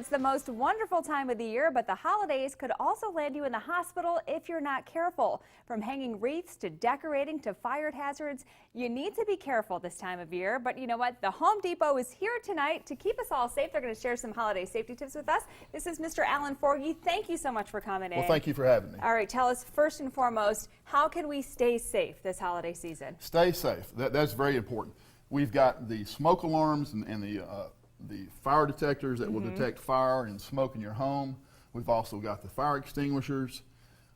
It's the most wonderful time of the year, but the holidays could also land you in the hospital if you're not careful. From hanging wreaths to decorating to fire hazards, you need to be careful this time of year. But you know what? The Home Depot is here tonight to keep us all safe. They're going to share some holiday safety tips with us. This is Mr. Alan Forgey. Thank you so much for coming in. Well, thank you for having me. All right, tell us first and foremost, how can we stay safe this holiday season? Stay safe. That's very important. We've got the smoke alarms and the fire detectors that will detect fire and smoke in your home. We've also got the fire extinguishers.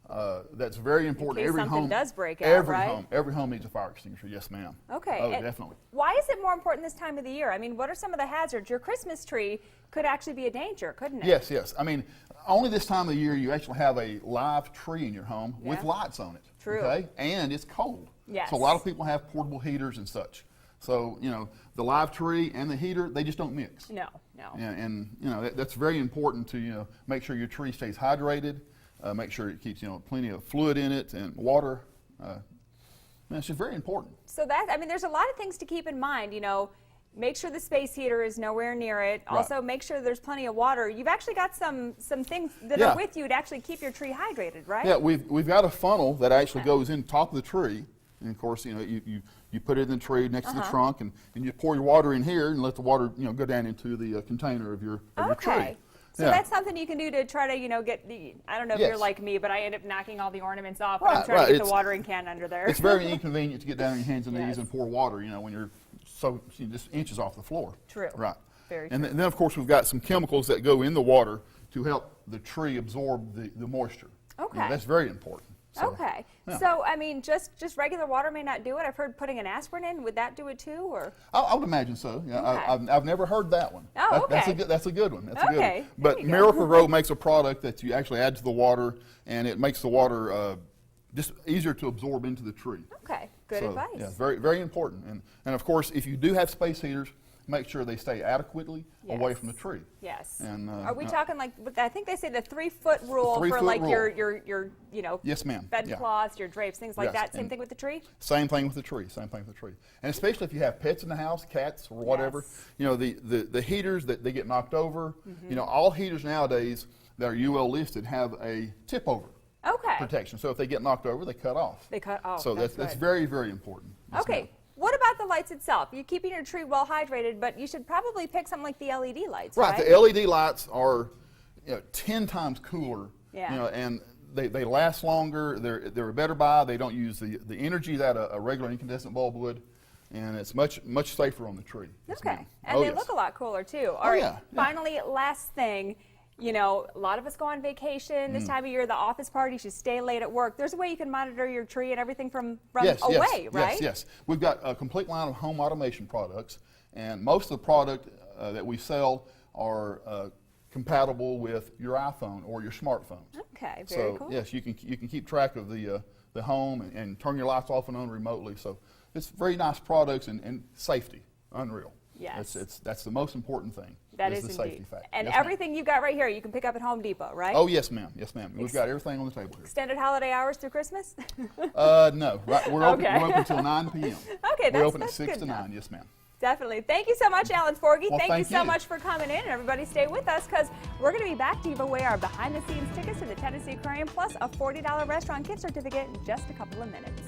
That's very important. In case every something home does break out, every home needs a fire extinguisher. Yes, ma'am. Okay. Oh, definitely. Why is it more important this time of the year? I mean, what are some of the hazards? Your Christmas tree could actually be a danger, couldn't it? Yes, yes. I mean, only this time of the year you actually have a live tree in your home with lights on it. True. Okay, and it's cold. Yes. So a lot of people have portable heaters and such. So, you know, the live tree and the heater, they just don't mix. No, no. And you know, that's very important to, you know, make sure your tree stays hydrated, make sure it keeps, you know, plenty of fluid in it and water. It's just very important. So that, I mean, there's a lot of things to keep in mind, you know. Make sure the space heater is nowhere near it. Right. Also, make sure there's plenty of water. You've actually got some things that are with you to actually keep your tree hydrated, right? Yeah, we've got a funnel that actually goes in top of the tree. And of course, you know, you put it in the tree next to the trunk, and you pour your water in here and let the water, you know, go down into the container of your tree. So that's something you can do to try to, you know, get the, I don't know if you're like me, but I end up knocking all the ornaments off when I'm trying to get the watering can under there. It's very inconvenient to get down on your hands and knees and pour water, you know, when you're just inches off the floor. True. Right. Very true. And then, of course, we've got some chemicals that go in the water to help the tree absorb the moisture. Okay. You know, that's very important. So, okay. So, I mean, just regular water may not do it. I've heard putting an aspirin in. Would that do it too, or? I would imagine so. Yeah, I've never heard that one. Oh, okay. That's a good one. That's a good one. There But you go. Miracle Grow makes a product that you actually add to the water, and it makes the water just easier to absorb into the tree. Okay. Good advice. Yeah, very, very important. And of course, if you do have space heaters, make sure they stay adequately away from the tree. Yes. And are we talking like, I think they say the 3-foot rule for like your you know, yes, ma'am. bedcloths, your drapes, things like that. Same thing with the tree? Same thing with the tree. Same thing with the tree. And especially if you have pets in the house, cats or whatever, you know, the heaters that they get knocked over, you know, all heaters nowadays that are UL listed have a tip over protection. So if they get knocked over, they cut off. They cut off. So that's very, very important. Yes, okay. ma'am. What about the lights itself? You're keeping your tree well hydrated, but you should probably pick something like the LED lights, right? Right. The LED lights are, you know, 10 times cooler. Yeah. You know, and they last longer. They're a better buy. They don't use the energy that a regular incandescent bulb would, and it's much safer on the tree. Yes, okay. And they look a lot cooler too. All right. Finally, last thing. You know, a lot of us go on vacation this time of year. The office parties, you stay late at work. There's a way you can monitor your tree and everything from away, right? Yes. We've got a complete line of home automation products, and most of the product that we sell are compatible with your iPhone or your smartphones. Okay, very cool. Yes, you can keep track of the home and turn your lights off and on remotely. So it's very nice products and safety, unreal. Yes. That's the most important thing. That is the indeed. Safety factor. And yes, everything you've got right here, you can pick up at Home Depot, right? Oh, yes, ma'am. Yes, ma'am. We've got everything on the table here. Extended holiday hours through Christmas? No. Right, we're open until 9 p.m. Okay, we're open at that's 6 good to 9. enough. Yes, ma'am. Definitely. Thank you so much, Alan Forgey. Well, thank you so much for coming in. And everybody stay with us because we're going to be back to give away our behind-the-scenes tickets to the Tennessee Aquarium plus a $40 restaurant gift certificate in just a couple of minutes.